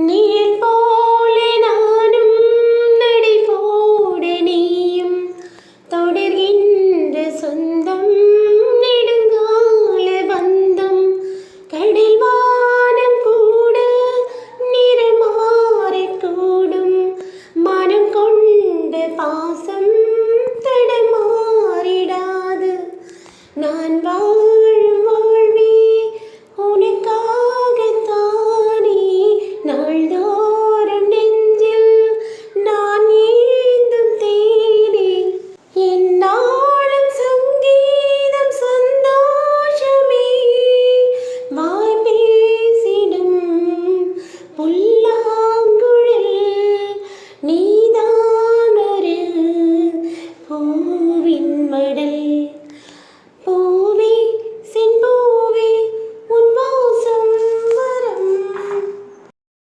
நீர் போல நானும் நடை போட நீயும் தொடர்கின்ற சொந்தம் நெடுங்கால பந்தம் கடல் வானம் கூட நிறமாறக்கூடும் மனம் கொண்ட பாசம் தடமாறிடாது நான் வாழும் வாழ்வே உனக்காகத்தானே நாள்தோறும் நெஞ்சில் நான் ஏந்தும் தேனே என்னாலும் சங்கீதம் சந்தோஷமே வாய் பேசிடும் புல்லா